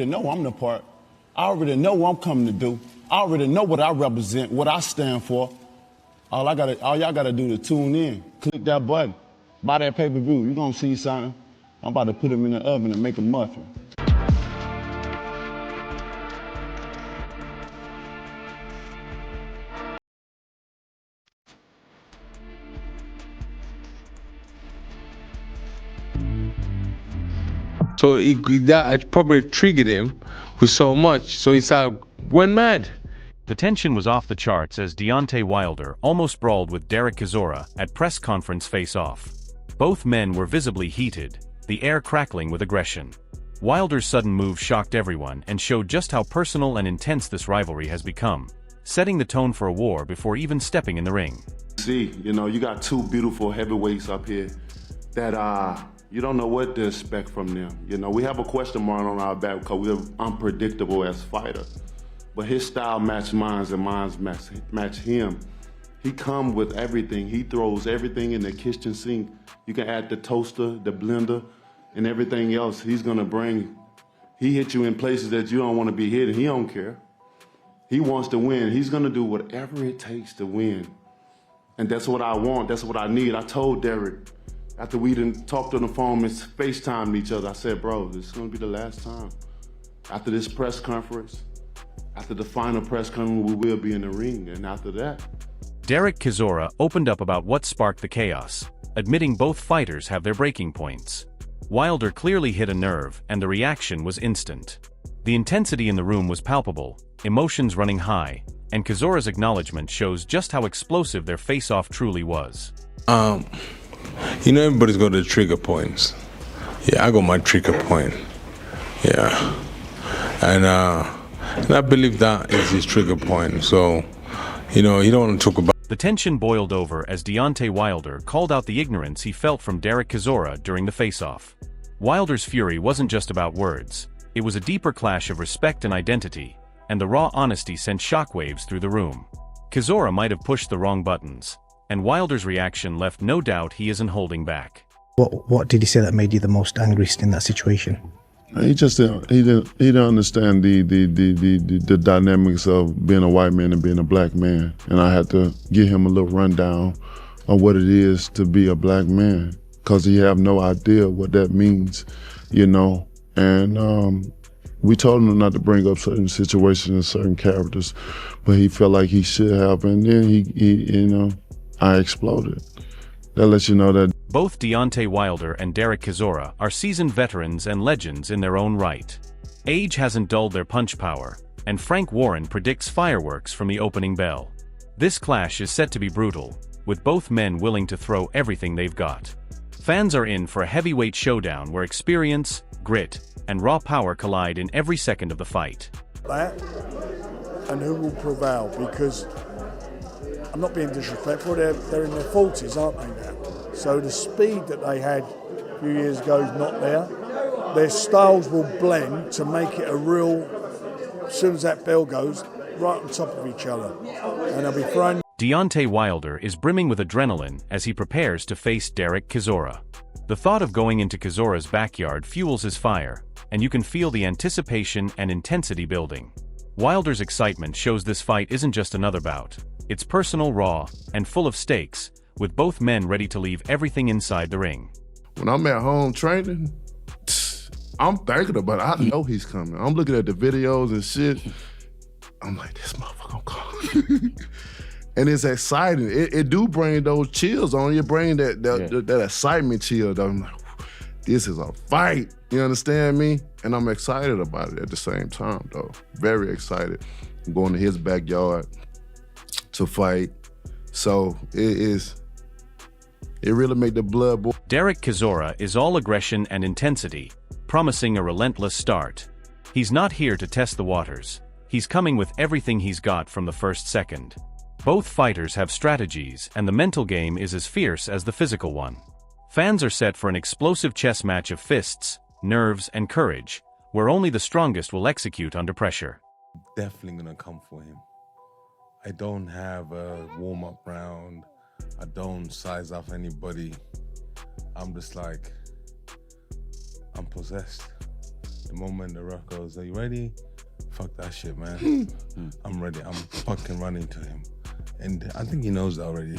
know I'm the part. I already know what I'm coming to do. I already know what I represent, what I stand for. All y'all gotta do is tune in, click that button, buy that pay-per-view. You gonna see something. I'm about to put them in the oven and make a muffin. So that probably triggered him with so much, so he went mad. The tension was off the charts as Deontay Wilder almost brawled with Derek Chisora at press conference face-off. Both men were visibly heated, the air crackling with aggression. Wilder's sudden move shocked everyone and showed just how personal and intense this rivalry has become, setting the tone for a war before even stepping in the ring. See, you got two beautiful heavyweights up here that you don't know what to expect from them. We have a question mark on our back because we're unpredictable as fighters. But his style match mine and mine match him. He come with everything. He throws everything in the kitchen sink. You can add the toaster, the blender, and everything else he's gonna bring. He hit you in places that you don't want to be hit, and he don't care. He wants to win. He's gonna do whatever it takes to win. And that's what I want, that's what I need. I told Derek, after we done talked on the phone and FaceTimed each other, I said, bro, this is gonna be the last time. After this press conference, after the final press conference, we will be in the ring, and after that. Derek Chisora opened up about what sparked the chaos, admitting both fighters have their breaking points. Wilder clearly hit a nerve, and the reaction was instant. The intensity in the room was palpable, emotions running high, and Chisora's acknowledgement shows just how explosive their face-off truly was. Everybody's got their trigger points. Yeah, I got my trigger point. Yeah. And I believe that is his trigger point. So, you don't want to talk about. The tension boiled over as Deontay Wilder called out the ignorance he felt from Derek Chisora during the face-off. Wilder's fury wasn't just about words. It was a deeper clash of respect and identity, and the raw honesty sent shockwaves through the room. Chisora might have pushed the wrong buttons, and Wilder's reaction left no doubt he isn't holding back. What did he say that made you the most angriest in that situation? He just didn't understand the dynamics of being a white man and being a black man, and I had to give him a little rundown of what it is to be a black man, because he have no idea what that means, And we told him not to bring up certain situations and certain characters, but he felt like he should have, and then I exploded. That lets you know that both Deontay Wilder and Derek Chisora are seasoned veterans and legends in their own right. Age hasn't dulled their punch power, and Frank Warren predicts fireworks from the opening bell. This clash is set to be brutal, with both men willing to throw everything they've got. Fans are in for a heavyweight showdown where experience, grit, and raw power collide in every second of the fight. That, and who will prevail, because I'm not being disrespectful, they're in their 40s, aren't they now? So the speed that they had a few years ago is not there. Their styles will blend to make it a real, as soon as that bell goes, right on top of each other. And they'll be throwing. Deontay Wilder is brimming with adrenaline as he prepares to face Derek Chisora. The thought of going into Chisora's backyard fuels his fire, and you can feel the anticipation and intensity building. Wilder's excitement shows this fight isn't just another bout. It's personal, raw, and full of stakes, with both men ready to leave everything inside the ring. When I'm at home training, I'm thinking about it. I know he's coming. I'm looking at the videos and shit. I'm like, this motherfucker gonna come. And it's exciting. It do bring those chills on you. Bring that excitement chill. I'm like, this is a fight. You understand me? And I'm excited about it at the same time, though. Very excited. I'm going to his backyard to fight. So it really made the blood boil. Derek Chisora is all aggression and intensity, promising a relentless start. He's not here to test the waters. He's coming with everything he's got from the first second. Both fighters have strategies, and the mental game is as fierce as the physical one. Fans are set for an explosive chess match of fists, nerves, and courage, where only the strongest will execute under pressure. Definitely gonna come for him. I don't have a warm-up round. I don't size off anybody. I'm just like, I'm possessed. The moment the ref goes, "Are you ready?" Fuck that shit, man. I'm ready. I'm fucking running to him. And I think he knows that already.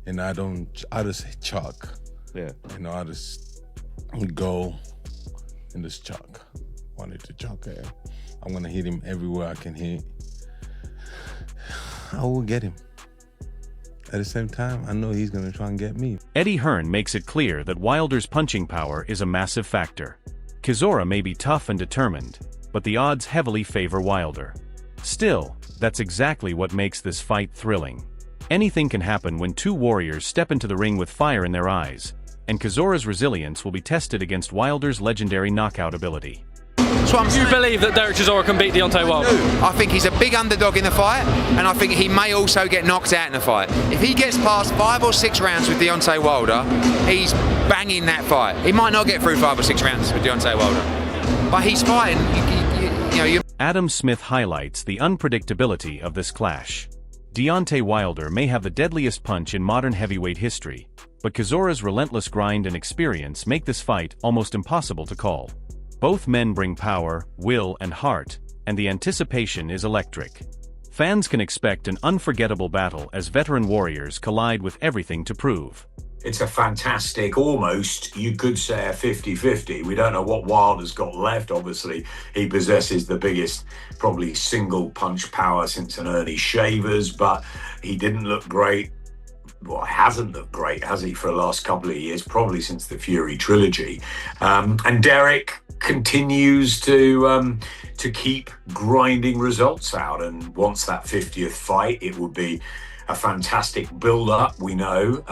And I just chalk. Yeah. You know, I just go and just chalk. Wanted to chalk at him. I'm gonna hit him everywhere I can hit. I will get him. At the same time, I know he's gonna try and get me. Eddie Hearn makes it clear that Wilder's punching power is a massive factor. Chisora may be tough and determined, but the odds heavily favor Wilder. Still, that's exactly what makes this fight thrilling. Anything can happen when two warriors step into the ring with fire in their eyes, and Chisora's resilience will be tested against Wilder's legendary knockout ability. Do you believe that Derek Chisora can beat Deontay Wilder? I think he's a big underdog in the fight, and I think he may also get knocked out in the fight. If he gets past 5 or 6 rounds with Deontay Wilder, he's banging that fight. He might not get through 5 or 6 rounds with Deontay Wilder, but he's fighting. Adam Smith highlights the unpredictability of this clash. Deontay Wilder may have the deadliest punch in modern heavyweight history, but Chisora's relentless grind and experience make this fight almost impossible to call. Both men bring power, will, and heart, and the anticipation is electric. Fans can expect an unforgettable battle as veteran warriors collide with everything to prove. It's a fantastic, almost, you could say a 50-50. We don't know what Wilder's got left, obviously. He possesses the biggest, probably single punch power since an Ernie Shavers, but he didn't look great. Well, hasn't looked great, has he, for the last couple of years, probably since the Fury trilogy. And Derek continues to keep grinding results out, and wants that 50th fight. It would be a fantastic build-up, we know.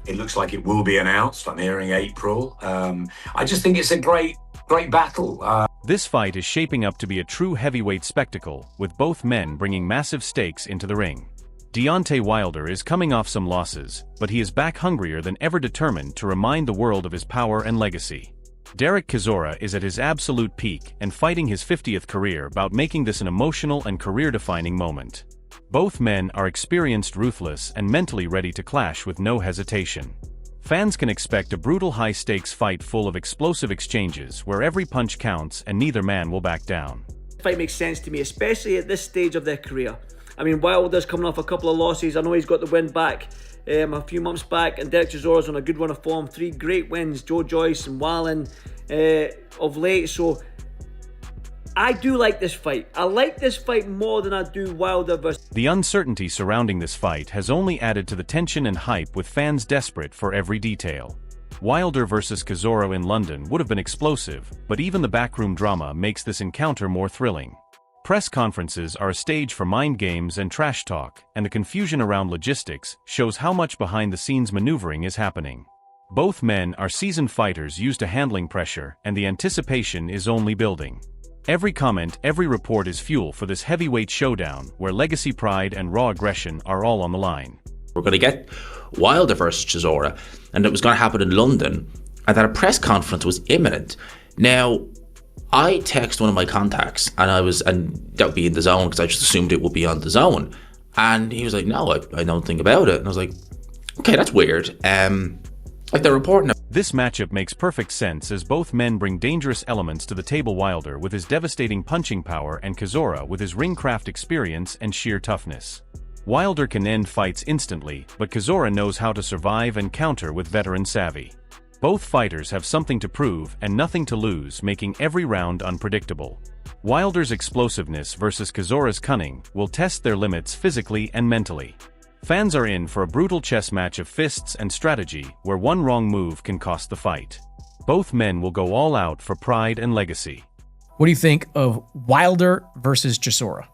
It looks like it will be announced. I'm hearing April. I just think it's a great battle. This fight is shaping up to be a true heavyweight spectacle, with both men bringing massive stakes into the ring. Deontay Wilder is coming off some losses, but he is back hungrier than ever, determined to remind the world of his power and legacy. Derek Chisora is at his absolute peak and fighting his 50th career bout, making this an emotional and career-defining moment. Both men are experienced, ruthless, and mentally ready to clash with no hesitation. Fans can expect a brutal high-stakes fight full of explosive exchanges where every punch counts and neither man will back down. The fight makes sense to me, especially at this stage of their career. I mean, Wilder's coming off a couple of losses. I know he's got the win back a few months back, and Derek Chisora's on a good run of form. 3 great wins, Joe Joyce and Wallen of late. So I do like this fight. I like this fight more than I do Wilder versus... The uncertainty surrounding this fight has only added to the tension and hype, with fans desperate for every detail. Wilder versus Chisora in London would have been explosive, but even the backroom drama makes this encounter more thrilling. Press conferences are a stage for mind games and trash talk, and the confusion around logistics shows how much behind-the-scenes maneuvering is happening. Both men are seasoned fighters used to handling pressure, and the anticipation is only building. Every comment, every report is fuel for this heavyweight showdown, where legacy, pride, and raw aggression are all on the line. We're going to get Wilder versus Chisora, and it was going to happen in London, and that a press conference was imminent. Now, I text one of my contacts, and that would be in the zone, because I just assumed it would be on the zone. And he was like, no, I don't think about it. And I was like, okay, that's weird. Like, they're reporting. This matchup makes perfect sense, as both men bring dangerous elements to the table. Wilder with his devastating punching power, and Chisora with his ringcraft experience and sheer toughness. Wilder can end fights instantly, but Chisora knows how to survive and counter with veteran savvy. Both fighters have something to prove and nothing to lose, making every round unpredictable. Wilder's explosiveness versus Chisora's cunning will test their limits physically and mentally. Fans are in for a brutal chess match of fists and strategy, where one wrong move can cost the fight. Both men will go all out for pride and legacy. What do you think of Wilder versus Chisora?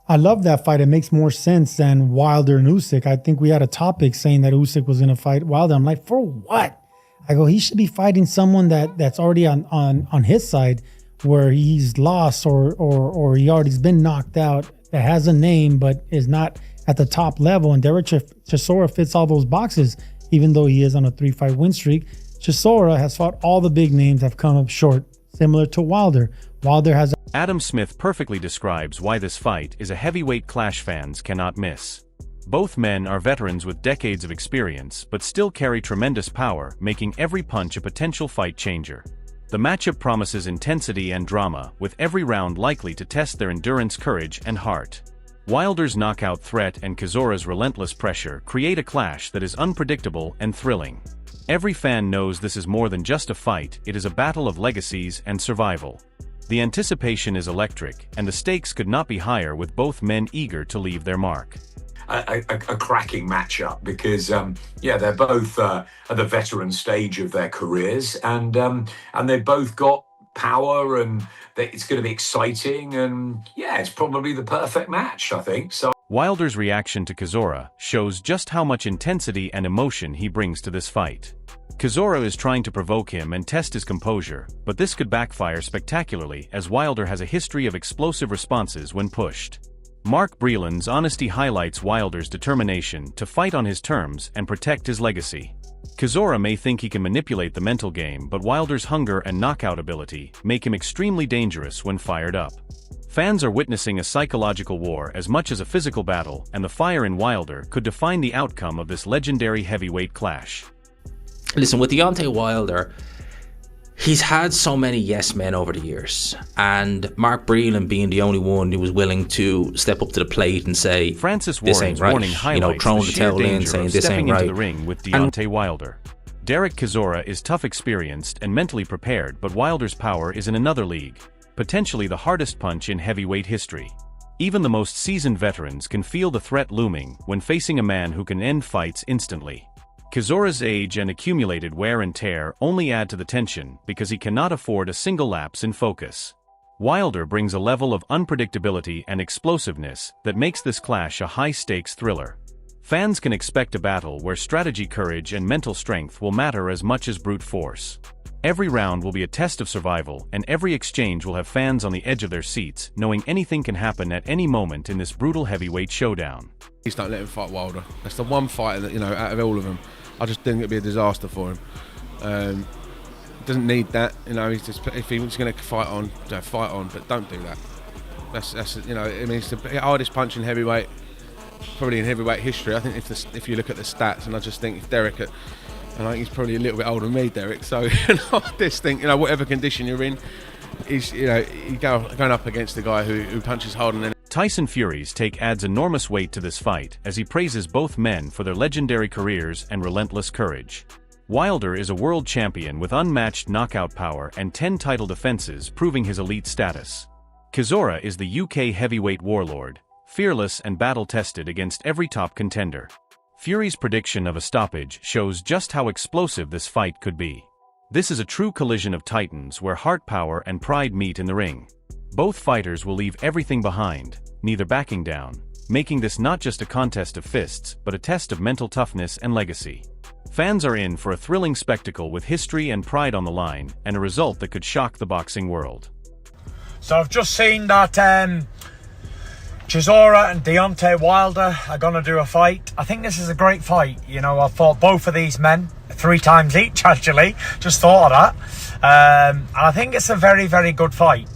I love that fight. It makes more sense than Wilder and Usyk. I think we had a topic saying that Usyk was going to fight Wilder. I'm like, for what? I go, he should be fighting someone that's already on his side, where he's lost or he already's been knocked out, that has a name but is not at the top level. And Derek Chisora fits all those boxes, even though he is on a 3-fight win streak. Chisora has fought all the big names, have come up short, similar to Wilder. Wilder has... Adam Smith perfectly describes why this fight is a heavyweight clash fans cannot miss. Both men are veterans with decades of experience, but still carry tremendous power, making every punch a potential fight changer. The matchup promises intensity and drama, with every round likely to test their endurance, courage, and heart. Wilder's knockout threat and Chisora's relentless pressure create a clash that is unpredictable and thrilling. Every fan knows this is more than just a fight, it is a battle of legacies and survival. The anticipation is electric, and the stakes could not be higher, with both men eager to leave their mark. A cracking matchup because they're both at the veteran stage of their careers, and they've both got power, and it's going to be exciting, and it's probably the perfect match, I think. So Wilder's reaction to Chisora shows just how much intensity and emotion he brings to this fight. Chisora is trying to provoke him and test his composure, but this could backfire spectacularly, as Wilder has a history of explosive responses when pushed. Mark Breland's honesty highlights Wilder's determination to fight on his terms and protect his legacy. Chisora may think he can manipulate the mental game, but Wilder's hunger and knockout ability make him extremely dangerous when fired up. Fans are witnessing a psychological war as much as a physical battle, and the fire in Wilder could define the outcome of this legendary heavyweight clash. Listen, with Deontay Wilder, he's had so many yes men over the years, and Mark Breland being the only one who was willing to step up to the plate and say, Francis this Warren's ain't right. warning highlights throwing the the sheer towel in, danger saying of this stepping ain't right. into the ring with Deontay Wilder. Derek Chisora is tough, experienced, and mentally prepared, but Wilder's power is in another league, potentially the hardest punch in heavyweight history. Even the most seasoned veterans can feel the threat looming when facing a man who can end fights instantly. Chisora's age and accumulated wear and tear only add to the tension because he cannot afford a single lapse in focus. Wilder brings a level of unpredictability and explosiveness that makes this clash a high-stakes thriller. Fans can expect a battle where strategy, courage, and mental strength will matter as much as brute force. Every round will be a test of survival, and every exchange will have fans on the edge of their seats, knowing anything can happen at any moment in this brutal heavyweight showdown. Please don't let him fight Wilder. That's the one fighter that, out of all of them, I just think it'd be a disaster for him. Doesn't need that, if he was going to fight on, but don't do that. That's it's the hardest punch in heavyweight, probably in heavyweight history. I think if you look at the stats, and I just think if Derek, and I think he's probably a little bit older than me, Derek. So I just think, whatever condition you're in, is you're going up against a guy who punches harder than. Tyson Fury's take adds enormous weight to this fight as he praises both men for their legendary careers and relentless courage. Wilder is a world champion with unmatched knockout power and 10 title defenses, proving his elite status. Chisora is the UK heavyweight warlord, fearless and battle-tested against every top contender. Fury's prediction of a stoppage shows just how explosive this fight could be. This is a true collision of titans where heart power and pride meet in the ring. Both fighters will leave everything behind, neither backing down, making this not just a contest of fists, but a test of mental toughness and legacy. Fans are in for a thrilling spectacle with history and pride on the line, and a result that could shock the boxing world. So I've just seen that Chisora and Deontay Wilder are going to do a fight. I think this is a great fight. I've fought both of these men 3 times each, actually. Just thought of that. And I think it's a very, very good fight.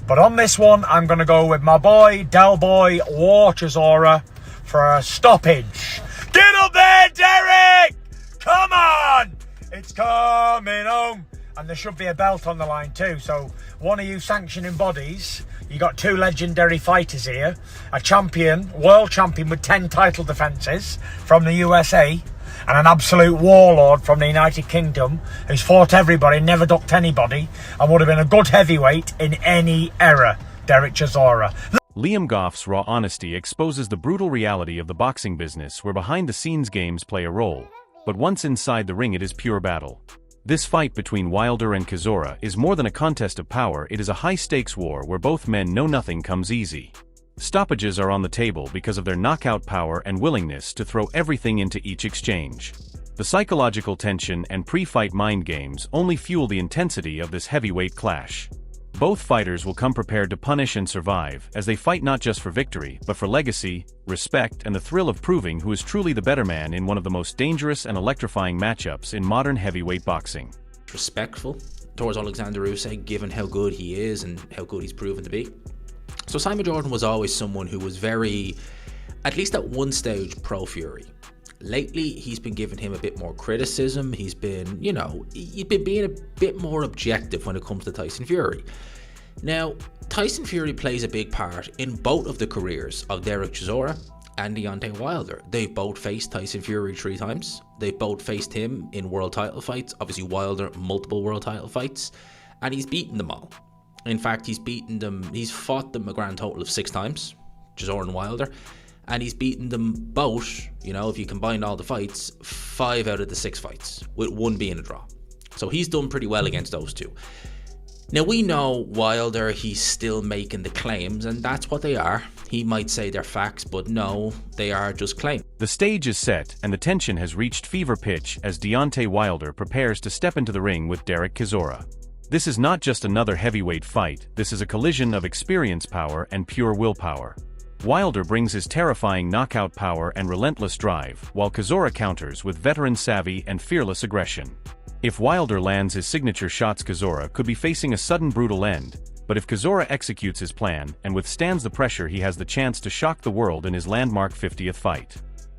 But on this one, I'm going to go with my boy, Del Boy, War Chisora, for a stoppage. Get up there, Derek! Come on! It's coming home. And there should be a belt on the line too. So one of you sanctioning bodies, you got 2 legendary fighters here. A champion, world champion with 10 title defences from the USA. And an absolute warlord from the United Kingdom who's fought everybody, never ducked anybody, and would have been a good heavyweight in any era, Derek Chisora. Liam Goff's raw honesty exposes the brutal reality of the boxing business, where behind-the-scenes games play a role, but once inside the ring it is pure battle. This fight between Wilder and Chisora is more than a contest of power, it is a high-stakes war where both men know nothing comes easy. Stoppages are on the table because of their knockout power and willingness to throw everything into each exchange. The psychological tension and pre-fight mind games only fuel the intensity of this heavyweight clash. Both fighters will come prepared to punish and survive, as they fight not just for victory, but for legacy, respect, and the thrill of proving who is truly the better man in one of the most dangerous and electrifying matchups in modern heavyweight boxing. Respectful towards Alexander Usyk, given how good he is and how good he's proven to be. So Simon Jordan was always someone who was very, at least at one stage, pro-Fury. lately he's been giving him a bit more criticism. He's been, he's been being a bit more objective when it comes to Tyson Fury. Now, Tyson Fury plays a big part in both of the careers of Derek Chisora and Deontay Wilder. They've both faced Tyson Fury 3 times. They've both faced him in world title fights. Obviously, Wilder, multiple world title fights. And he's beaten them all. In fact, he's fought them a grand total of 6 times, Chisora and Wilder. And he's beaten them both, if you combine all the fights, 5 out of the 6 fights, with 1 being a draw. So he's done pretty well against those 2. Now, we know Wilder, he's still making the claims, and that's what they are. He might say they're facts, but no, they are just claims. The stage is set, and the tension has reached fever pitch as Deontay Wilder prepares to step into the ring with Derek Chisora. This is not just another heavyweight fight, this is a collision of experience power and pure willpower. Wilder brings his terrifying knockout power and relentless drive, while Chisora counters with veteran savvy and fearless aggression. If Wilder lands his signature shots, Chisora could be facing a sudden brutal end, but if Chisora executes his plan and withstands the pressure, he has the chance to shock the world in his landmark 50th fight.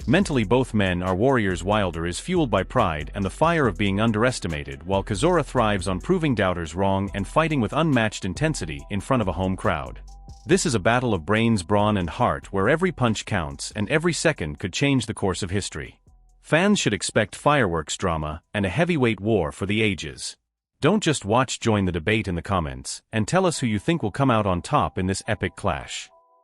Mentally, both men are warriors. Wilder is fueled by pride and the fire of being underestimated, while Chisora thrives on proving doubters wrong and fighting with unmatched intensity in front of a home crowd. This is a battle of brains, brawn, and heart where every punch counts and every second could change the course of history. Fans should expect fireworks, drama, and a heavyweight war for the ages. Don't just watch, join the debate in the comments, and tell us who you think will come out on top in this epic clash.